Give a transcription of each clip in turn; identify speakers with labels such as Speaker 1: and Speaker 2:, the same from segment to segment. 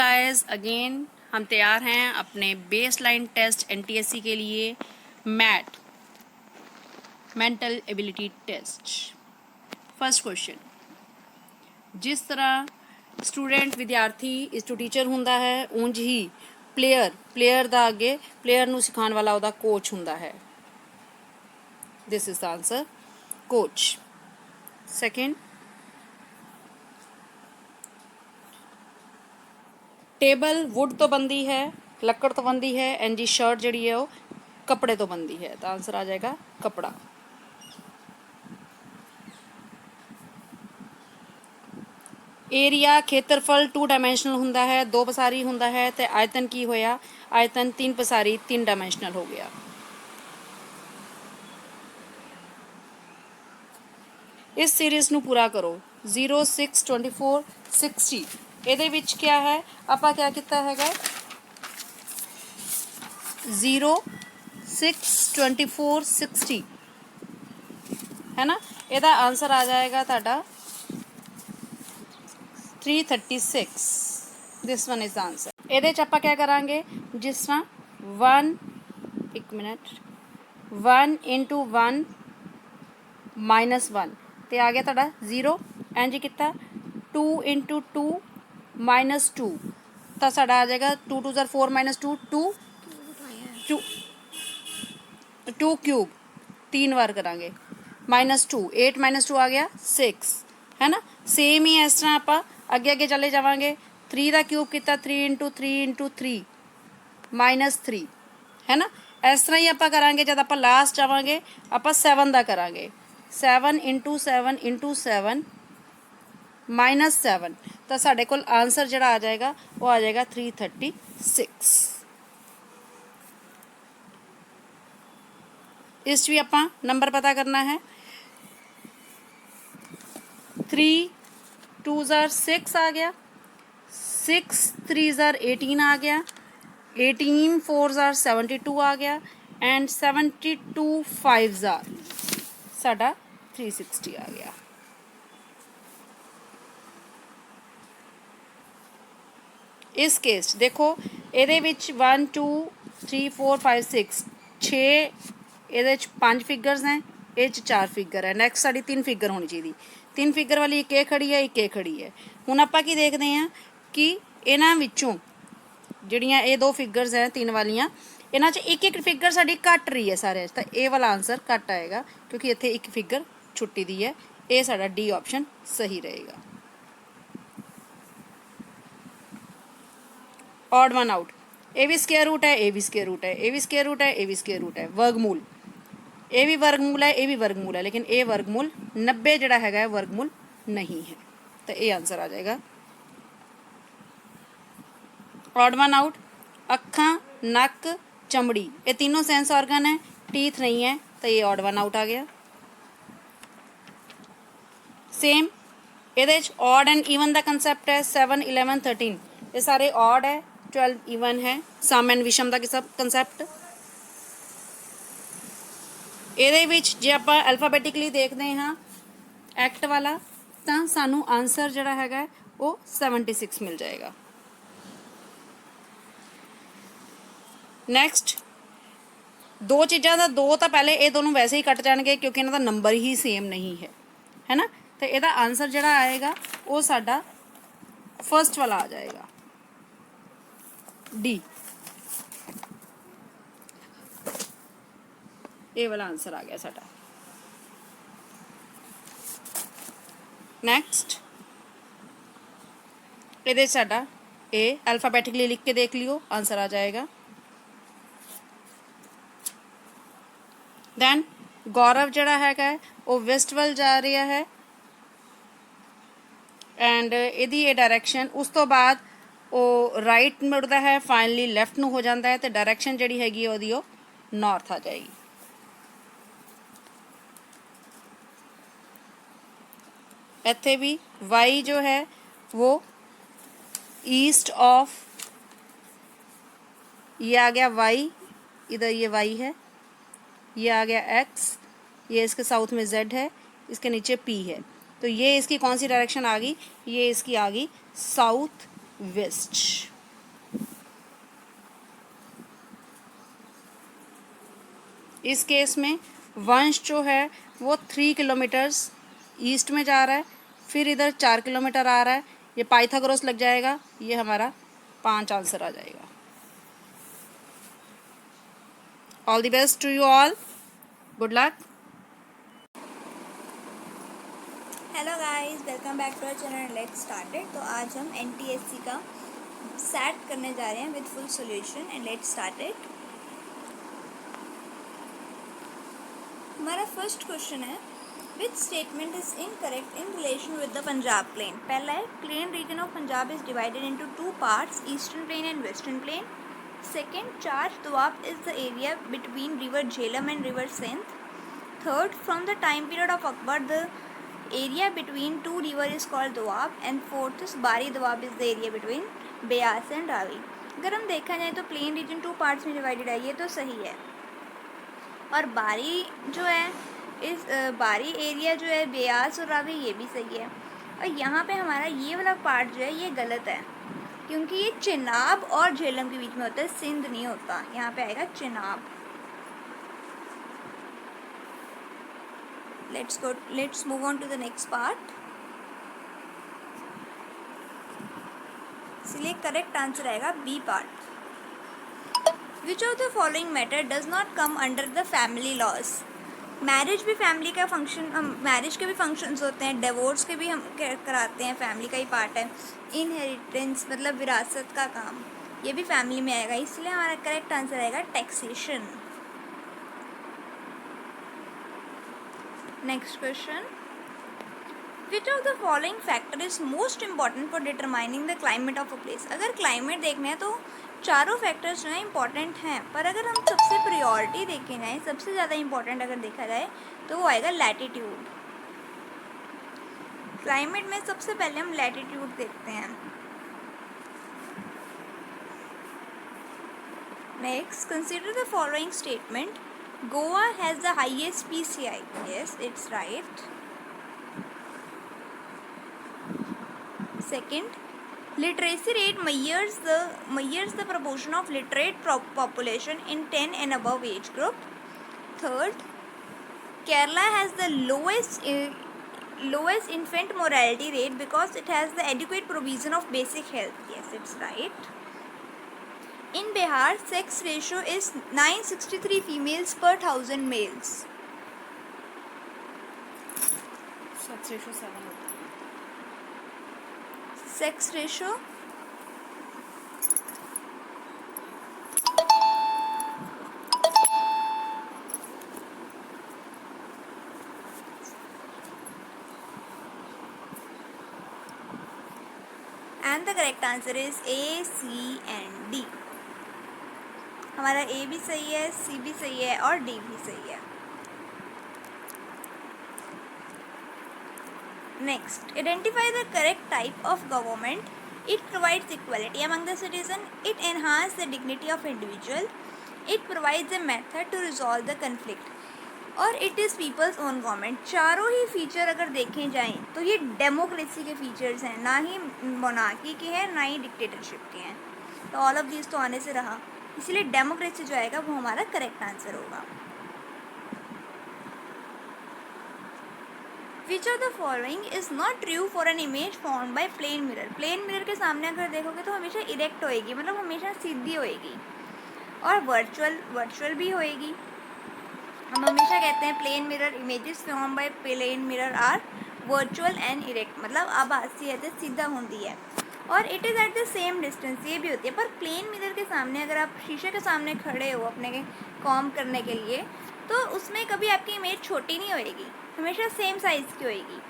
Speaker 1: Guys, again हम तैयार हैं अपने बेस लाइन टेस्ट एनटीएससी के लिए। MAT mental ability test. First question, जिस तरह स्टूडेंट विद्यार्थी इस टू टीचर हुंदा है, ਉਂਝ ही प्लेयर ਦਾ ਅੱਗੇ प्लेयर ਨੂੰ ਸਿਖਾਉਣ ਵਾਲਾ ਉਹਦਾ ਕੋਚ ਹੁੰਦਾ ਹੈ। This is the answer, coach. Second, table would तो बनती है, लकड़ तो बनती है, एंड जी शर्ट जी है वो कपड़े तो बनती है। तो आंसर आ जाएगा कपड़ा। एरिया खेत्रफल 2 डायमेंशनल हुंदा है, 2 पसारी हुंदा है, तो आयतन की होया, आयतन 3 पसारी 3 डायमेंशनल हो गया। इस सीरीज़ नू पूरा करो। 0 6 24 60 ਇਹਦੇ ਵਿੱਚ क्या है, ਆਪਾਂ क्या ਕੀਤਾ ਹੈਗਾ 0 6 24 60 है ना। ਇਹਦਾ आंसर आ जाएगा ਤੁਹਾਡਾ 336। This one is the answer. ਇਹਦੇ ਚ ਆਪਾਂ क्या करांगे, जिस तरह 1 1 मिनट 1 × 1 -1 ਤੇ ਆ ਗਿਆ ਤੁਹਾਡਾ 0। ਇੰਜ ਕੀਤਾ 2 × 2 -2 ਤਾਂ ਸਾਡਾ ਆ ਜਾਏਗਾ 2 2 4 -2 2 क्यूब 3 बार करांगे -2 8 -2 आ गया 6 है ना। सेम ही इस तरह आप अगे अगे चले जावांगे। 3 का क्यूब किया 3 × 3 × 3 -3 है ना। इस तरह ही आप करांगे। जब आप लास्ट जावांगे आप 7 का करांगे 7 × 7 × 7 -7 तो साढ़े कोल आंसर जड़ा आ जाएगा वो आ जाएगा 336। इस भी आप नंबर पता करना है। 3 2 6 आ गया, 6 3 18 आ गया, 18 4 72 आ गया, एंड 72 5 साडा 360 आ गया। इस केस देखो ਇਹਦੇ ਵਿੱਚ 1 2 3 4 5 6 6 ਇਹਦੇ ਵਿੱਚ 5 ਫਿਗਰਸ हैं, ਇਹ 'ਚ 4 ਫਿਗਰ है। ਨੈਕਸਟ ਸਾਡੀ 3 ਫਿਗਰ ਹੋਣੀ ਚਾਹੀਦੀ। 3 ਫਿਗਰ ਵਾਲੀ ਇੱਕ ਇਹ ਖੜੀ ਹੈ, ਇੱਕ ਇਹ ਖੜੀ ਹੈ। ਹੁਣ ਆਪਾਂ ਕੀ ਦੇਖਦੇ ਹਾਂ ਕਿ ਇਹਨਾਂ ਵਿੱਚੋਂ ਜਿਹੜੀਆਂ ਇਹ 2 ਫਿਗਰਸ ਹੈ 3 ਵਾਲੀਆਂ, ਇਹਨਾਂ 'ਚ ਇੱਕ ਇੱਕ ਫਿਗਰ ਸਾਡੀ ਘੱਟ ਰਹੀ ਹੈ ਸਾਰਿਆਂ 'ਚ, ਤਾਂ ਇਹ ਵਾਲਾ ਆਨਸਰ ਘੱਟ ਆਏਗਾ ਕਿਉਂਕਿ ਇੱਥੇ ਇੱਕ ਫਿਗਰ ਛੁੱਟੀ ਦੀ ਹੈ। ਇਹ ਸਾਡਾ ਡੀ ਆਪਸ਼ਨ ਸਹੀ ਰਹੇਗਾ। ऑड वन आउट, ये भी स्क्वायर रूट है, ये भी स्क्वायर रूट है, ये भी स्क्वायर रूट है, ये भी स्क्वायर रूट है। वर्गमूल, ये भी वर्गमूल है, ये भी वर्गमूल है, लेकिन ये वर्गमूल 90 जड़ा है वर्गमूल नहीं है। तो ये आंसर आ जाएगा। ऑड वन आउट, अखा नक चमड़ी ये तीनों सेंस ऑर्गन है, टीथ नहीं है, तो ये ऑड वन आउट आ गया। सेम ये ऑड एंड ईवन का कंसैप्ट है। 7 11 13 ये सारे ऑड है, 12 ईवन है। सम एंड विषम का कंसैप्ट ये जे आप अल्फाबेटिकली देखते हाँ एक्ट वाला, तो सानू आंसर जड़ा है वो 76 मिल जाएगा। नैक्सट दो चीज़ों का दो तो पहले ये दोनों वैसे ही कट जाएंगे क्योंकि इन्हों का नंबर ही सेम नहीं है ना। तो यदा आंसर जड़ा आएगा वो साडा फर्स्ट वाला आ जाएगा, डी। ये वाला आंसर आ गया साडा। नैक्सट ये साडा ए अल्फाबेटिकली लिख के देख लियो, आंसर आ जाएगा। दैन गौरव जड़ा है वो वेस्ट वल जा रहा है, एंड यदी ये डायरैक्शन उस तो बाद वो राइट मुड़ता है, फाइनली लैफ्ट में हो जाता है, तो डायरैक्शन जी हैगी वो नॉर्थ आ जाएगी। इत्थे भी वाई जो है वो ईस्ट ऑफ, ये आ गया वाई, इधर ये वाई है, ये आ गया एक्स, ये इसके साउथ में जेड है, इसके नीचे पी है। तो ये इसकी कौन सी डायरेक्शन आ गई, ये इसकी आ गई साउथ वेस्ट। इस केस में वंश जो है वो 3 किलोमीटर्स ईस्ट में जा रहा है, फिर इधर 4 किलोमीटर आ रहा है, ये पाइथागोरस लग जाएगा, ये हमारा 5 आंसर आ जाएगा। All the best to you all, good luck.
Speaker 2: Hello guys, welcome back to our channel let's started. तो आज हम एनटीएससी का सेट करने जा रहे हैं with full solution and let's started. हमारा फर्स्ट क्वेश्चन है, which statement is incorrect in relation with the Punjab plain. पहला है, plain region of Punjab is divided into 2 parts, eastern plain and western plain. Second, चार Doab is the area between river Jhelum and river Sindh. Third, from the time period of Akbar the area between two river is called Doab. And fourth is बारी Doab is the area between Beas and Ravi. अगर हम देखा जाए तो plain region 2 parts में divided है, ये तो सही है। और बारी जो है इस बारी एरिया जो है ब्यास और रावी, ये भी सही है। और यहाँ पे हमारा ये वाला पार्ट जो है ये गलत है, क्योंकि ये चिनाब और झेलम के बीच में होता है, सिंध नहीं होता। यहाँ पे आएगा Chenab. let's move on to the next part। इसलिए करेक्ट आंसर आएगा B part. Which of the following matter does not come under the family laws. Marriage भी फैमिली का फंक्शन, मैरिज के भी फंक्शंस होते हैं, डिवोर्स के भी हम कराते हैं, फैमिली का ही पार्ट है। इनहेरिटेंस मतलब विरासत का काम, ये भी फैमिली में आएगा, इसलिए हमारा करेक्ट आंसर आएगा taxation. Next question, which of the following factor is most important for determining the climate of a place. अगर क्लाइमेट देखना है तो चारों फैक्टर्स जो हैं इंपॉर्टेंट हैं, पर अगर हम सबसे प्रायोरिटी देखे जाए, सबसे ज़्यादा इंपॉर्टेंट अगर देखा जाए तो वो आएगा लैटिट्यूड। क्लाइमेट में सबसे पहले हम लैटिट्यूड देखते हैं। Next, consider the following statement, Goa has the highest PCI. Yes, it's right. Second, literacy rate measures the proportion of literate population in 10 and above age group. Third, Kerala has the lowest infant mortality rate because it has the adequate provision of basic health. Yes, it's right. In Bihar, sex ratio is 963 females per 1000 males.
Speaker 1: Sex ratio 7 होता है।
Speaker 2: Sex ratio and the correct answer is A, C and D। हमारा ए भी सही है, सी भी सही है और डी भी सही है। Next, identify the correct type of government. It provides equality among the citizen, it enhance the dignity of individual, it provides a method to resolve the conflict और it is people's own government. चारों ही feature अगर देखे जाएं तो ये democracy के features हैं, ना ही मोनार्की के हैं ना ही डिक्टेटरशिप के हैं। तो ऑल ऑफ दिस तो आने से रहा, इसलिए डेमोक्रेसी जो आएगा वो हमारा करेक्ट आंसर होगा। Which of the following is not true for an image formed by plane mirror. Plane mirror के सामने अगर देखोगे तो हमेशा इरेक्ट होएगी, मतलब हमेशा सीधी होएगी, और वर्चुअल भी होएगी। हम हमेशा कहते हैं plane mirror images form by plane mirror are virtual and erect, मतलब आभासी है, सीधा होती है, और it is at the same distance, ये भी होती है। पर प्लेन मिरर के सामने अगर आप शीशे के सामने खड़े हो अपने कॉम करने के लिए, तो उसमें कभी आपकी इमेज छोटी नहीं होएगी, हमेशा सेम साइज़ की होएगी,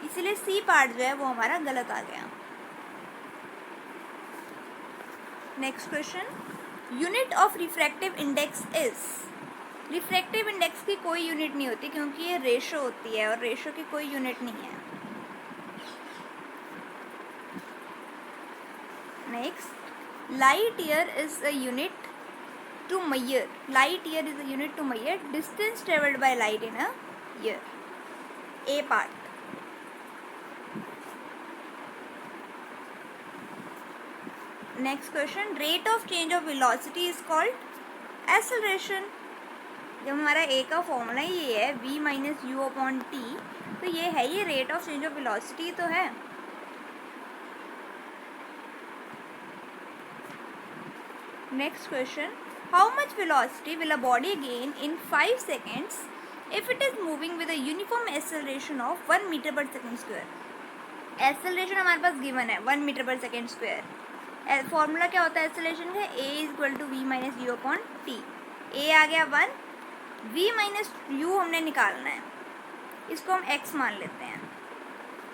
Speaker 2: इसलिए सी पार्ट जो है वो हमारा गलत आ गया। Next question, unit of refractive index is. Refractive index की कोई यूनिट नहीं होती, क्योंकि ये रेशो होती है और रेशो की कोई यूनिट नहीं है। Next, light year is a unit to measure. Light year is a unit to measure distance traveled by light in a year. A part. Next question, rate of change of velocity is called acceleration. जब हमारा ए का formula ये है v minus u upon T, तो ये है ये rate of change of velocity तो है। Next question, how much velocity will a body gain in 5 seconds if it is moving with a uniform acceleration of 1 meter per second square। Acceleration हमारे पास given है 1 metre per second square. Formula क्या होता है acceleration का, a is equal to v minus u upon t. A आ गया 1, v minus you हमने निकालना है, इसको हम x मान लेते हैं।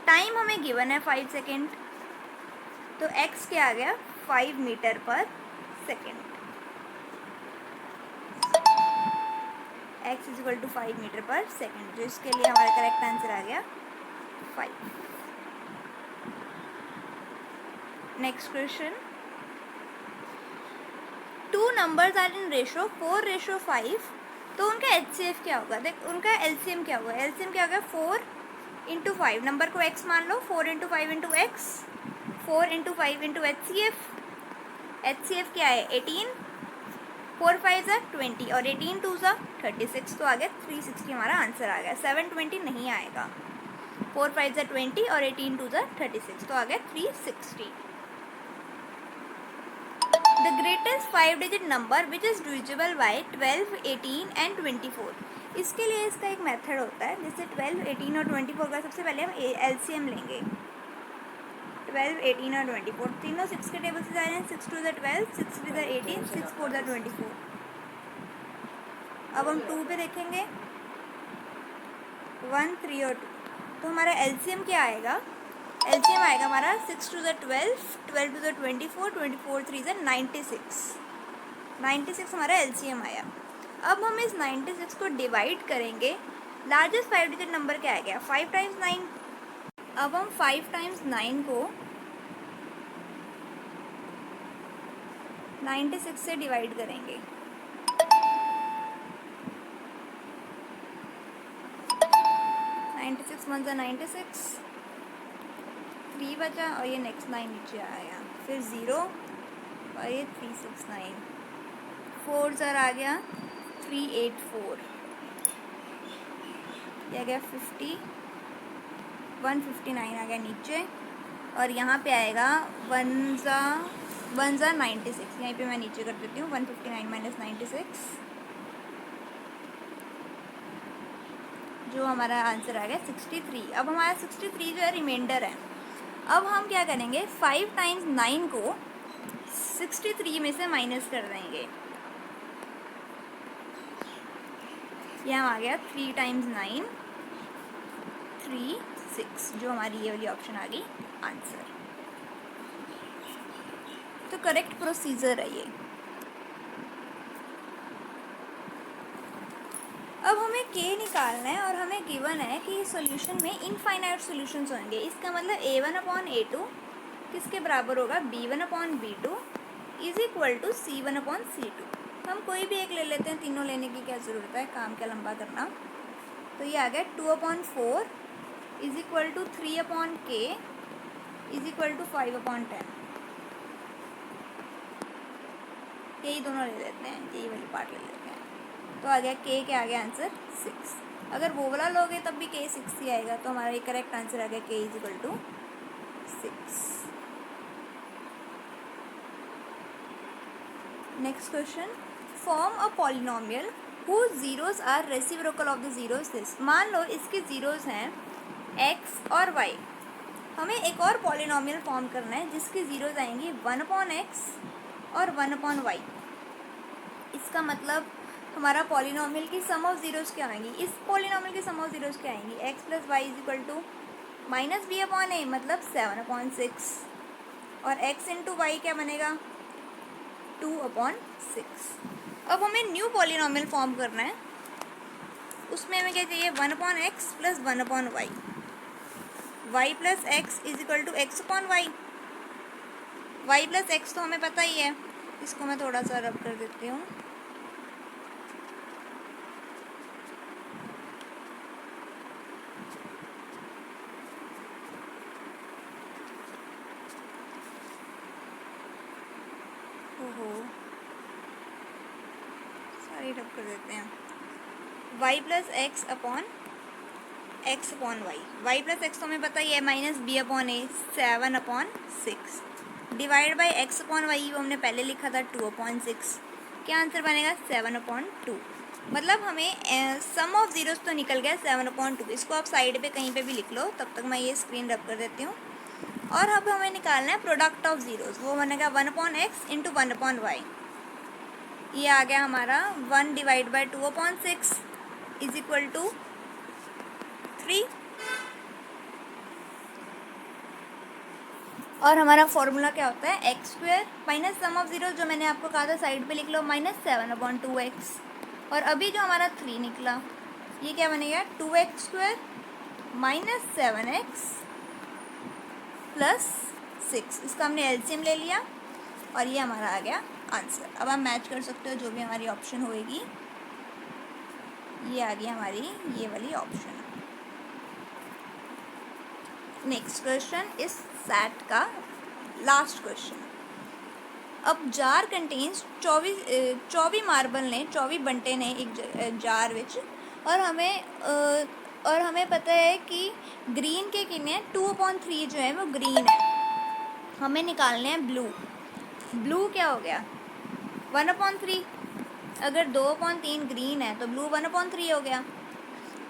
Speaker 2: टाइम हमें गिवन है 5 सेकेंड, तो x क्या आ गया 5 metre per second. x is equal to 5 metre per second, जो इसके लिए हमारा करेक्ट आंसर आ गया 5। Next question, two numbers are in ratio 4:5, तो उनका HCF क्या होगा, देख उनका LCM क्या होगा, LCM क्या होगा 4 इंटू 5, नंबर को x मान लो, 4 into 5 into x, 4 into 5 into HCF। HCF क्या है 18, 4 5 ज़ा 20 और 18 2 ज़ा 36, तो आ गया 360 हमारा आंसर आ गया। 720 नहीं आएगा, 4 5 ज़ा 20 और 18 2 ज़ा 36, तो आ गया 360। The greatest 5-digit number which is divisible by 12, 18 and 24। इसके लिए इसका एक मेथड होता है, जैसे 12, 18 और 24 का सबसे पहले हम LCM लेंगे। 12, 18 और 24 तीनों 6 के टेबल से जा रहे हैं, 6 2 ज़ा 12, 6 3 ज़ा 18, 6 4 ज़ा 24। अब हम 2 पे देखेंगे, 1, 3 और 2, तो हमारा LCM क्या आएगा, LCM आएगा हमारा 6 2 ज़ा 12, 12 2 ज़ा 24, 24 3 ज़ा 96, 96 हमारा LCM आया। अब हम इस 96 को डिवाइड करेंगे, लार्जेस्ट 5 डिजिट नंबर क्या आ गया 5 टाइम्स 9। अब हम 5 टाइम्स 9 को 96 से डिवाइड करेंगे, 96 1 ज़ा 96, 3 बचा और ये नेक्स्ट 9 नीचे आया, फिर 0 और ये 369, 4 ज़र आ गया 384, ये आ गया 50, 159 आ गया नीचे, और यहाँ पे आएगा 1 ज़ा 96, यहीं पे मैं नीचे कर देती हूँ 159 माइनस 96, जो हमारा आंसर आ गया 63। अब हमारा 63 जो है रिमाइंडर है। अब हम क्या करेंगे 5 टाइम्स 9 को 63 में से माइनस कर देंगे, यहाँ आ गया 3 टाइम्स 9 3 6, जो हमारी ये वाली ऑप्शन आ गई आंसर। तो करेक्ट प्रोसीजर है ये। अब हमें k निकालना है और हमें गिवन है कि सॉल्यूशन में इनफाइनाइट सॉल्यूशंस होंगे, इसका मतलब a1 अपॉन a2 किसके बराबर होगा b1 upon b2 is equal to c1 upon c2। हम कोई भी एक ले लेते हैं, तीनों लेने की क्या ज़रूरत है, काम क्या लंबा करना। तो ये आ गया 2 upon 4 is equal to 3 upon k is equal to 5 upon 10। यही दोनों ले लेते हैं, यही वाली पार्ट ले लेते हैं, तो आ गया k क्या आ गया आंसर 6। अगर वो वाला लोगे तब भी k 6 ही आएगा, तो हमारा ये करेक्ट आंसर आ गया k is equal to 6। Next question, form a polynomial whose zeros are reciprocal of the zeros this। मान लो इसके जीरोस हैं x और y, हमें एक और पॉलिनोमियल फॉर्म करना है जिसकी जीरोस आएंगी 1 अपॉन एक्स और 1 अपॉन वाई। इसका मतलब हमारा पॉलिनोमियल की सम ऑफ जीरोस क्या आएंगी, इस पॉलिनोमियल की सम ऑफ जीरोस क्या आएंगी, x plus y is equal to minus b upon a, मतलब 7 अपॉन 6, और x इंटू वाई क्या बनेगा 2 अपॉन 6। अब हमें न्यू पॉलिनोमियल फॉर्म करना है, उसमें हमें क्या चाहिए 1 upon x plus 1 upon y, y plus x is equal to x upon y. Y plus x तो हमें पता ही है, इसको मैं थोड़ा सा रब कर देती हूँ। ओहो, सारी रब कर देते हैं। y plus x upon y, y plus x तो हमें पता ही है minus b upon a, 7 upon 6 divide by x upon y, वो हमने पहले लिखा था 2 अपॉन 6। क्या आंसर बनेगा? 7 अपॉन 2। मतलब हमें सम ऑफ जीरोस तो निकल गया 7 अपॉन 2। इसको आप साइड पे कहीं पे भी लिख लो, तब तक मैं ये स्क्रीन रब कर देती हूँ। और अब हमें निकालना है प्रोडक्ट ऑफ जीरोस, वो बनेगा 1 upon x into 1 upon y. ये आ गया हमारा 1 divide by 2 upon 6 is equal to 3। और हमारा फॉर्मूला क्या होता है? X square minus sum of zero, जो मैंने आपको कहा था साइड पे लिख लो, माइनस 7 अपॉन 2x। और अभी जो हमारा 3 निकला, ये क्या बनेगा? 2x square minus 7x plus 6। इसका हमने एलसीएम ले लिया और ये हमारा आ गया आंसर। अब आप मैच कर सकते हो जो भी हमारी ऑप्शन होएगी। ये आ गई हमारी ये वाली ऑप्शन। नेक्स्ट क्वेश्चन इस सेट का लास्ट क्वेश्चन। अब जार कंटेन्स 24 मार्बल ने 24 बंटे ने एक जार विच, और हमें पता है कि ग्रीन के कितने 2/3 जो है वो ग्रीन है। हमें निकालने हैं ब्लू। ब्लू क्या हो गया? 1/3। अगर 2/3 ग्रीन है तो ब्लू 1/3 हो गया।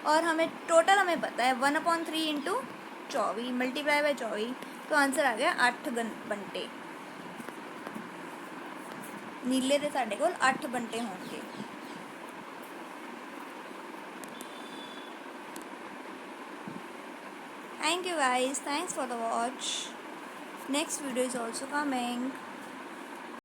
Speaker 2: और हमें टोटल हमें पता है 1/3 इंटू 24 मल्टीप्लाई बाई 24, तो आंसर आ गया 8 बंटे। नीले दे साढ़े कोल 8 बंटे होंगे। Thank you guys, thanks for the watch. Next video is also coming.